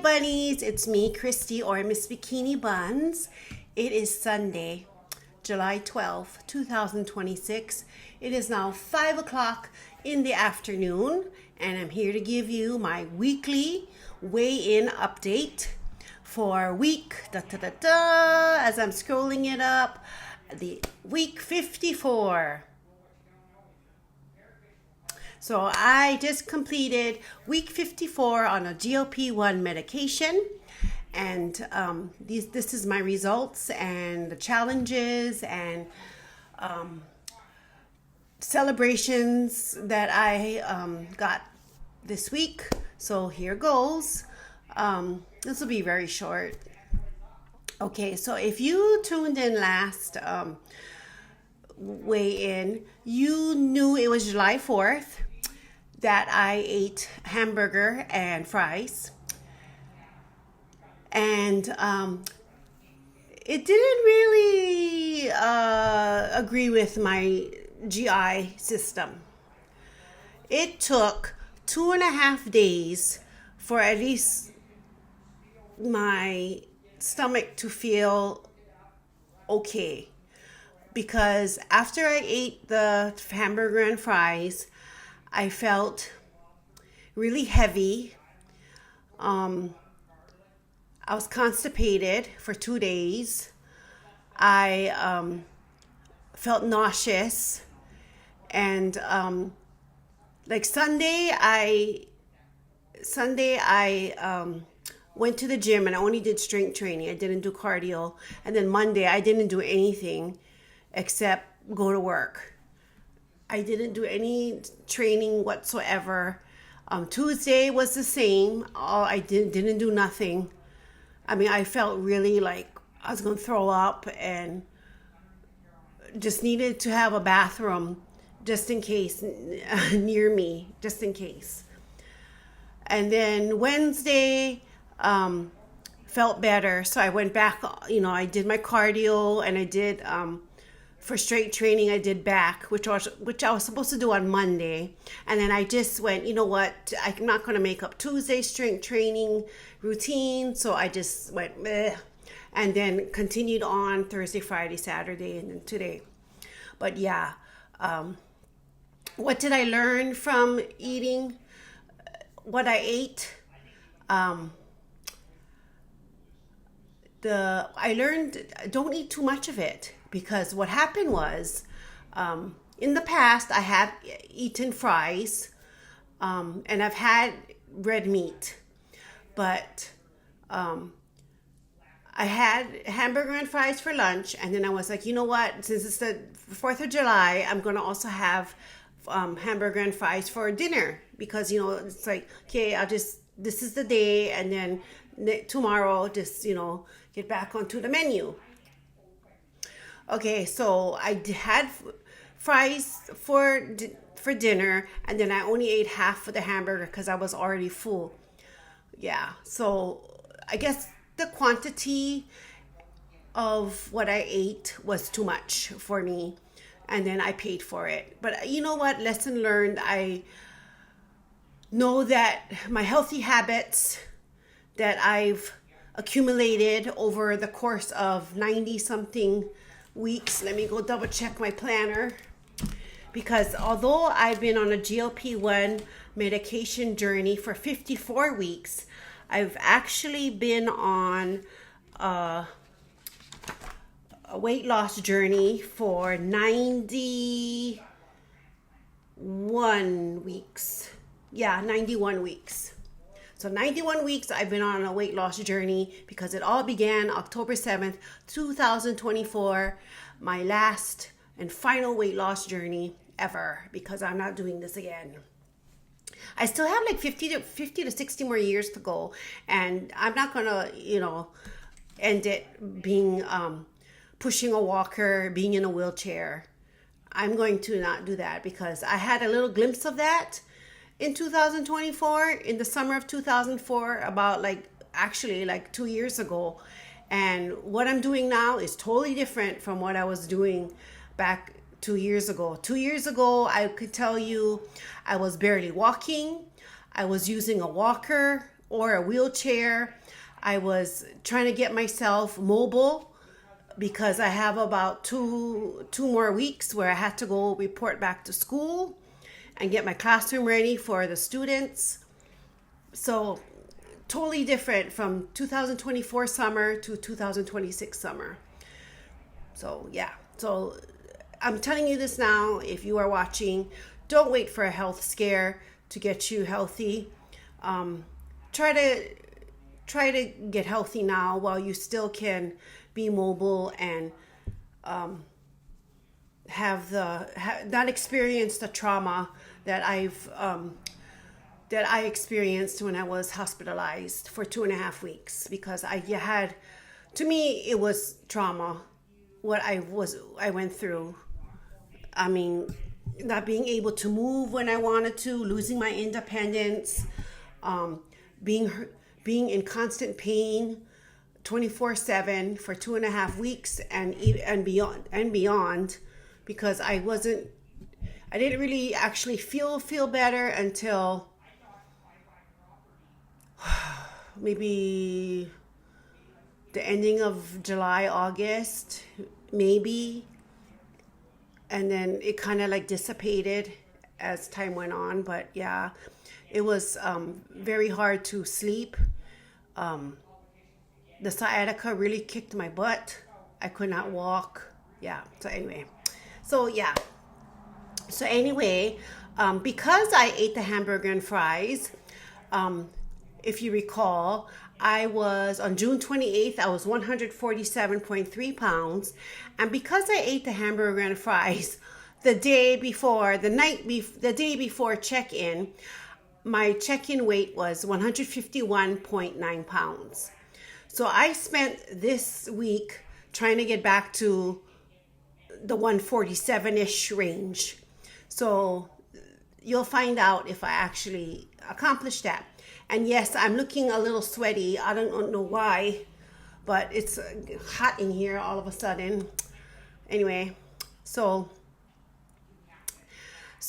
bunnies, it's me, Christy, or Miss Bikini Buns. It is Sunday, July 12th, 2026. It is now 5 o'clock in the afternoon, and I'm here to give you my weekly weigh-in update for week, as I'm scrolling it up, the week 54. So I just completed week 54 on a GLP-1 medication, and this is my results and the challenges and celebrations that I got this week. So here goes. This will be very short. Okay, so if you tuned in last weigh-in, you knew it was July 4th. That I ate hamburger and fries, and it didn't really agree with my GI system. It took 2.5 days for at least my stomach to feel okay, because after I ate the hamburger and fries, I felt really heavy. I was constipated for 2 days. I felt nauseous. And like Sunday, I went to the gym and I only did strength training. I didn't do cardio. And then Monday, I didn't do anything except go to work. I didn't do any training whatsoever. Tuesday was the same. I didn't do nothing. I mean, I felt really like I was going to throw up and just needed to have a bathroom just in case near me, just in case. And then Wednesday felt better. So I went back, I did my cardio and I did... for straight training, I did back, which I was supposed to do on Monday. And then I just went, you know what, I'm not going to make up Tuesday's strength training routine. So I just went, bleh, and then continued on Thursday, Friday, Saturday, and then today. But yeah, what did I learn from eating what I ate? I learned don't eat too much of it. Because what happened was, in the past, I had eaten fries, and I've had red meat. But I had hamburger and fries for lunch, and then I was like, you know what? Since it's the 4th of July, I'm going to also have hamburger and fries for dinner. Because, it's like, okay, this is the day, and then tomorrow, just, get back onto the menu. Okay, so I had fries for dinner, and then I only ate half of the hamburger because I was already full. Yeah, so I guess the quantity of what I ate was too much for me, and then I paid for it. But you know what? Lesson learned. I know that my healthy habits that I've accumulated over the course of 90-something weeks. Let me go double check my planner, because although I've been on a GLP-1 medication journey for 54 weeks, I've actually been on a weight loss journey for 91 weeks. Yeah, 91 weeks. So 91 weeks I've been on a weight loss journey, because it all began October 7th, 2024, my last and final weight loss journey ever, because I'm not doing this again. I still have like 50 to 60 more years to go, and I'm not going to, end it being pushing a walker, being in a wheelchair. I'm going to not do that, because I had a little glimpse of that in 2024, in the summer of 2004, about like 2 years ago. And what I'm doing now is totally different from what I was doing back 2 years ago. 2 years ago, I could tell you I was barely walking. I was using a walker or a wheelchair. I was trying to get myself mobile because I have about two more weeks where I had to go report back to school and get my classroom ready for the students. So totally different from 2024 summer to 2026 summer. So yeah, so I'm telling you this now. If you are watching, don't wait for a health scare to get you healthy. Try to get healthy now while you still can be mobile and not experience the trauma that I experienced when I was hospitalized for 2.5 weeks, because to me it was trauma what I went through. I mean, not being able to move when I wanted to, losing my independence, being in constant pain 24/7 for 2.5 weeks and beyond, because I didn't really actually feel better until maybe the ending of July, August, maybe. And then it kind of like dissipated as time went on. But yeah, it was very hard to sleep. The sciatica really kicked my butt. I could not walk. Yeah. So anyway, because I ate the hamburger and fries, if you recall, on June 28th, I was 147.3 pounds. And because I ate the hamburger and fries the day before check-in, my check-in weight was 151.9 pounds. So I spent this week trying to get back to the 147-ish range. So you'll find out if I actually accomplished that. And yes, I'm looking a little sweaty. I don't know why, but it's hot in here all of a sudden. Anyway, so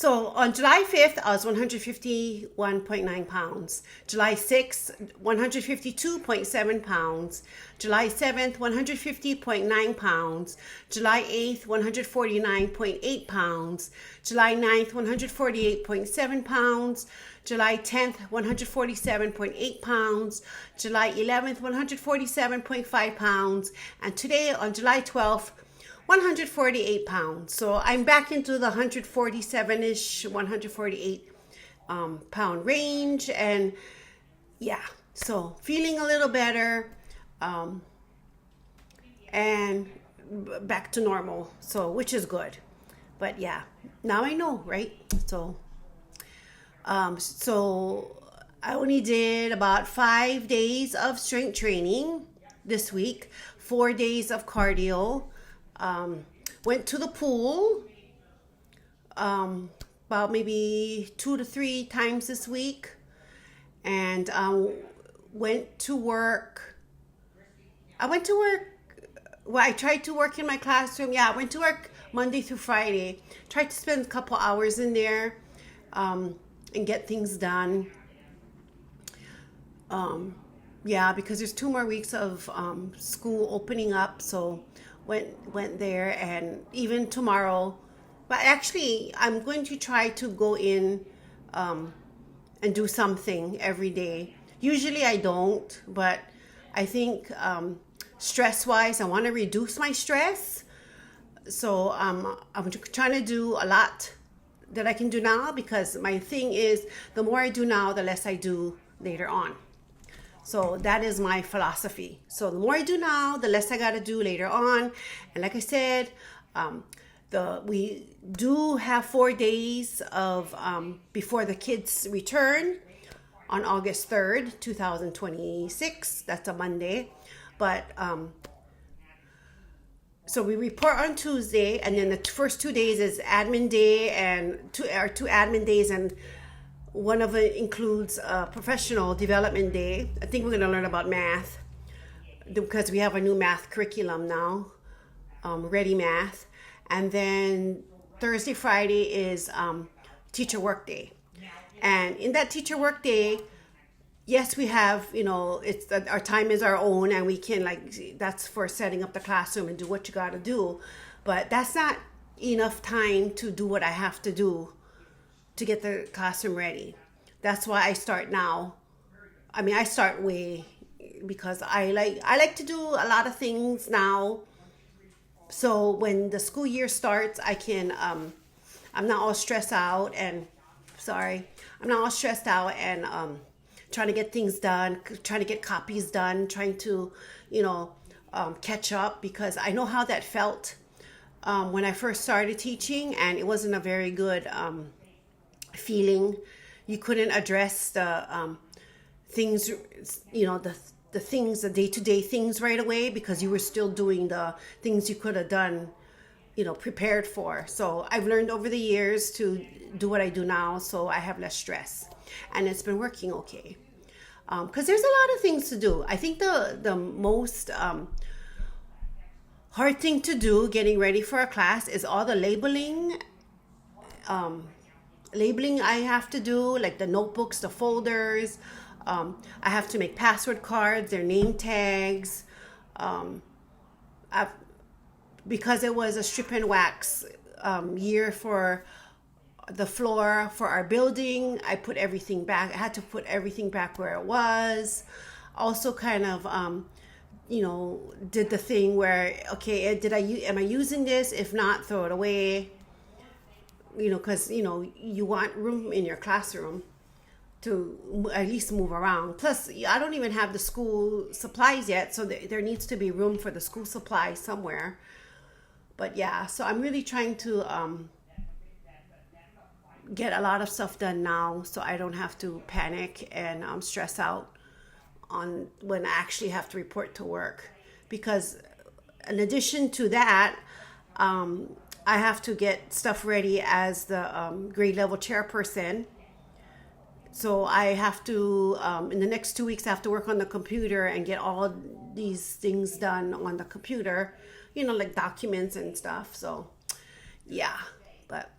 on July 5th, I was 151.9 pounds. July 6th, 152.7 pounds. July 7th, 150.9 pounds. July 8th, 149.8 pounds. July 9th, 148.7 pounds. July 10th, 147.8 pounds. July 11th, 147.5 pounds. And today, on July 12th, 148 pounds. So I'm back into the 147-ish, 148 pound range. And yeah, so feeling a little better and back to normal. So, which is good. But yeah, now I know, right? So I only did about 5 days of strength training this week, 4 days of cardio. Went to the pool about maybe 2 to 3 times this week, and went to work. Well, I tried to work in my classroom. Yeah, I went to work Monday through Friday. Tried to spend a couple hours in there and get things done. Yeah, because there's 2 more weeks of school opening up, so went there. And even tomorrow, but actually I'm going to try to go in and do something every day. Usually I don't, but I think stress wise I want to reduce my stress, so I'm trying to do a lot that I can do now, because my thing is, the more I do now, the less I do later on. So that is my philosophy. So the more I do now, the less I got to do later on. And like I said, we do have 4 days of before the kids return on August 3rd, 2026. That's a Monday. But so we report on Tuesday, and then the first 2 days is admin day, and two admin days, and one of it includes a professional development day. I think we're going to learn about math, because we have a new math curriculum now, Ready Math. And then Thursday, Friday is teacher work day. And in that teacher work day, yes, we have, it's that our time is our own, and we can, like, that's for setting up the classroom and do what you got to do. But that's not enough time to do what I have to do to get the classroom ready. That's why I start now. I mean, I start way because I like to do a lot of things now. So when the school year starts, I can I'm not all stressed out and sorry, I'm not all stressed out and trying to get things done, trying to get copies done, trying to, catch up because I know how that felt when I first started teaching, and it wasn't a very good feeling. You couldn't address the things, the things, the day-to-day things right away because you were still doing the things you could have done, prepared for. So I've learned over the years to do what I do now, so I have less stress, and it's been working okay. Because there's a lot of things to do. I think the most hard thing to do getting ready for a class is all the labeling I have to do, like the notebooks, the folders. I have to make password cards, their name tags. Because it was a strip and wax year for the floor for our building, I put everything back. I had to put everything back where it was. Also, kind of, did the thing where, okay, am I using this? If not, throw it away. Because you want room in your classroom to at least move around. Plus, I don't even have the school supplies yet, so there needs to be room for the school supplies somewhere. But yeah, so I'm really trying to get a lot of stuff done now so I don't have to panic and stress out on when I actually have to report to work. Because in addition to that, I have to get stuff ready as the grade level chairperson. So I have to, in the next 2 weeks, I have to work on the computer and get all these things done on the computer, like documents and stuff. So yeah, but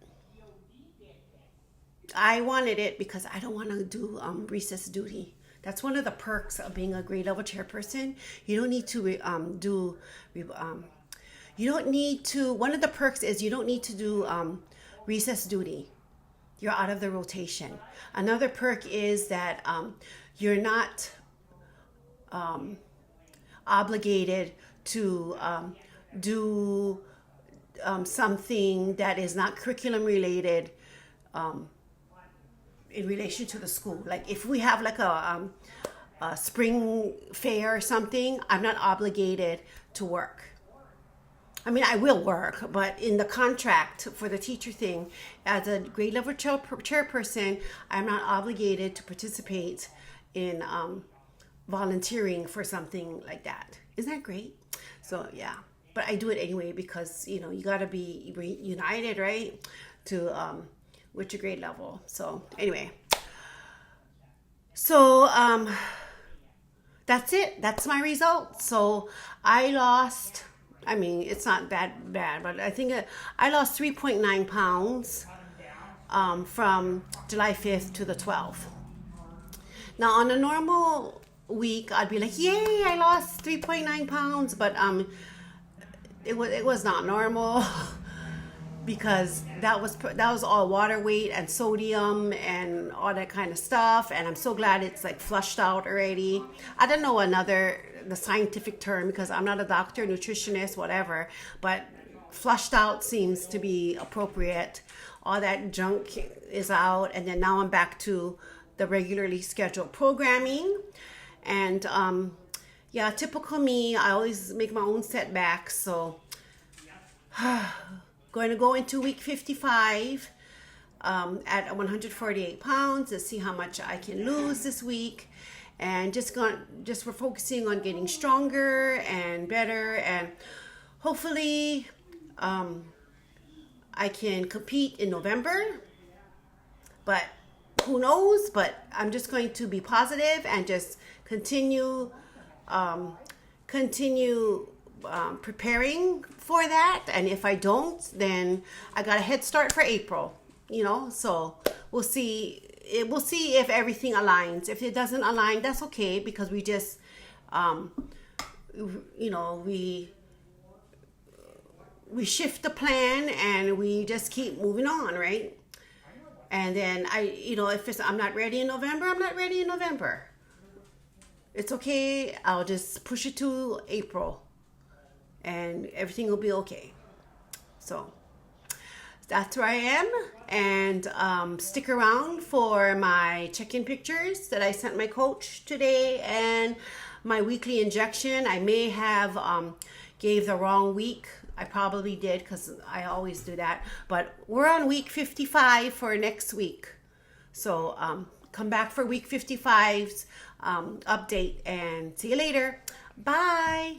I wanted it because I don't want to do recess duty. That's one of the perks of being a grade level chairperson. You don't need to one of the perks is you don't need to do recess duty. You're out of the rotation. Another perk is that you're not obligated to do something that is not curriculum related in relation to the school. Like if we have like a spring fair or something, I'm not obligated to work. I mean, I will work, but in the contract for the teacher thing, as a grade level chairperson, I'm not obligated to participate in volunteering for something like that. Isn't that great? So yeah, but I do it anyway because you got to be united, right, to with your grade level. So anyway, so that's it. That's my result. So I lost. I mean, it's not that bad, but I think I lost 3.9 pounds from July 5th to the 12th. Now, on a normal week, I'd be like, yay, I lost 3.9 pounds, but it was not normal because that was all water weight and sodium and all that kind of stuff, and I'm so glad it's like flushed out already. I don't know the scientific term because I'm not a doctor, nutritionist, whatever, but flushed out seems to be appropriate. All that junk is out, and then now I'm back to the regularly scheduled programming. And yeah, typical me, I always make my own setbacks. So going to go into week 55 at 148 pounds to see how much I can lose this week. And we're focusing on getting stronger and better, and hopefully I can compete in November, but who knows. But I'm just going to be positive and just continue preparing for that. And if I don't, then I got a head start for April, so we'll see we'll see if everything aligns. If it doesn't align, that's okay, because we just, you know, we shift the plan and we just keep moving on, right? And then if I'm not ready in November, I'm not ready in November. It's okay. I'll just push it to April and everything will be okay. So that's where I am. And stick around for my check-in pictures that I sent my coach today and my weekly injection. I may have gave the wrong week. I probably did, because I always do that. But we're on week 55 for next week. So come back for week 55's update, and see you later. Bye.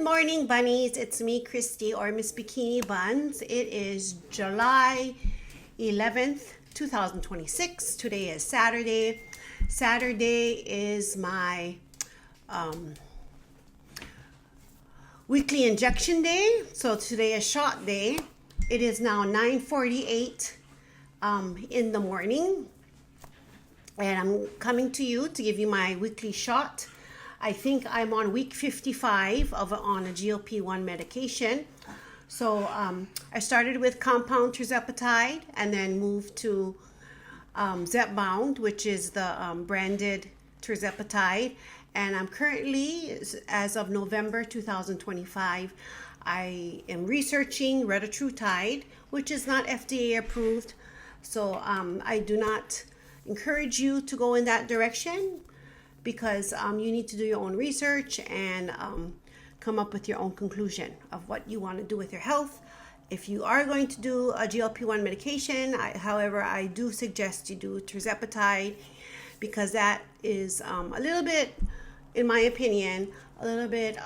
Morning bunnies, it's me, Christy, or Miss Bikini Buns. It is July 11th 2026. Today is Saturday. Saturday is my weekly injection day, so today is shot day. It is now 9:48 in the morning, and I'm coming to you to give you my weekly shot. I think I'm on week 55 on a GLP-1 medication. So I started with compound tirzepatide and then moved to Zepbound, which is the branded tirzepatide. And I'm currently, as of November 2025, I am researching retatrutide, which is not FDA approved. So I do not encourage you to go in that direction, because you need to do your own research and come up with your own conclusion of what you want to do with your health. If you are going to do a GLP-1 medication, however, I do suggest you do tirzepatide, because that is a little bit, in my opinion, a little bit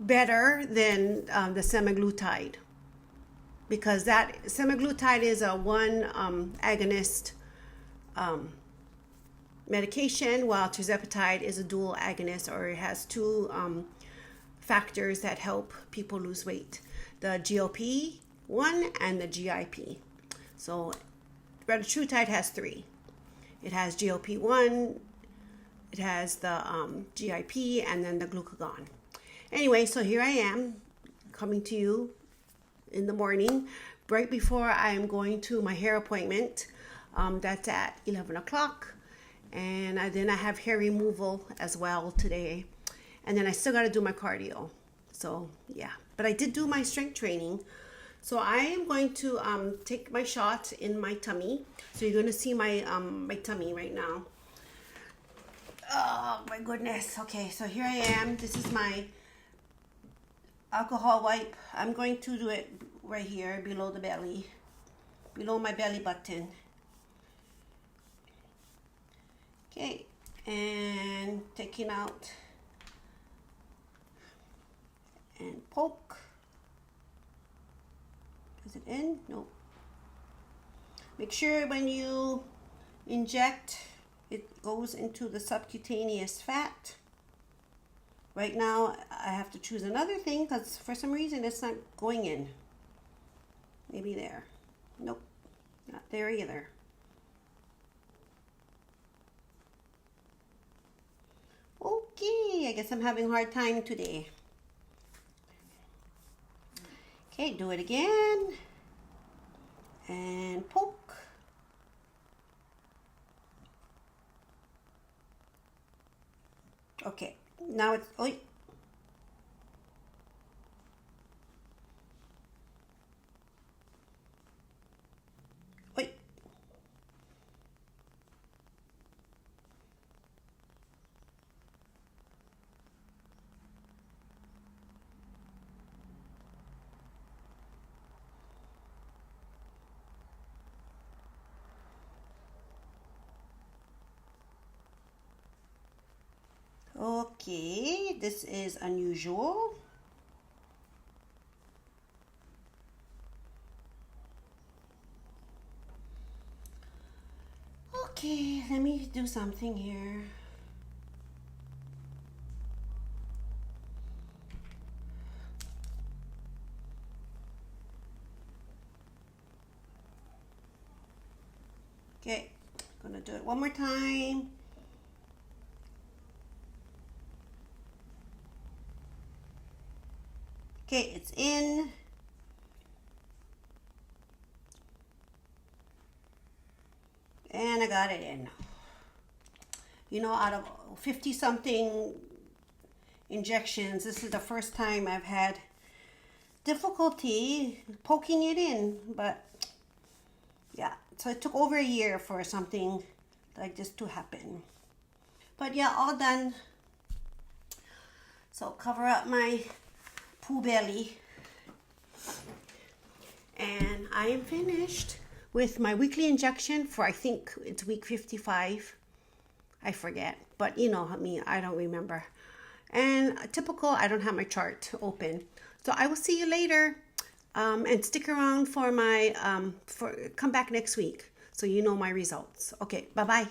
better than the semaglutide, because that semaglutide is a one agonist medication, while tirzepatide is a dual agonist, or it has two factors that help people lose weight: the GLP-1 and the GIP. So retatrutide has three. It has GLP-1, it has the GIP, and then the glucagon. Anyway, so here I am coming to you in the morning, right before I am going to my hair appointment. That's at 11 o'clock. And then I have hair removal as well today. And then I still got to do my cardio. So, yeah. But I did do my strength training. So I am going to take my shot in my tummy. So you're going to see my my tummy right now. Oh, my goodness. Okay, so here I am. This is my alcohol wipe. I'm going to do it right here below the belly. Below my belly button. Okay, and taking out and poke. Is it in? No. Make sure when you inject, it goes into the subcutaneous fat. Right now, I have to choose another thing because for some reason it's not going in. Maybe there. Nope, not there either. Okay, I guess I'm having a hard time today. Okay, do it again. And poke. Okay, now it's, oi. Oi. Okay, this is unusual. Okay, let me do something here. Okay, gonna do it one more time. Okay, it's in. And I got it in. You know, out of 50 something injections, this is the first time I've had difficulty poking it in. But yeah, so it took over a year for something like this to happen. But yeah, all done. So cover up my poo belly. And I am finished with my weekly injection for, I think it's week 55. I forget, but you know me, I don't remember. And typical, I don't have my chart open. So I will see you later. And stick around for my, come back next week so you know my results. Okay, bye-bye.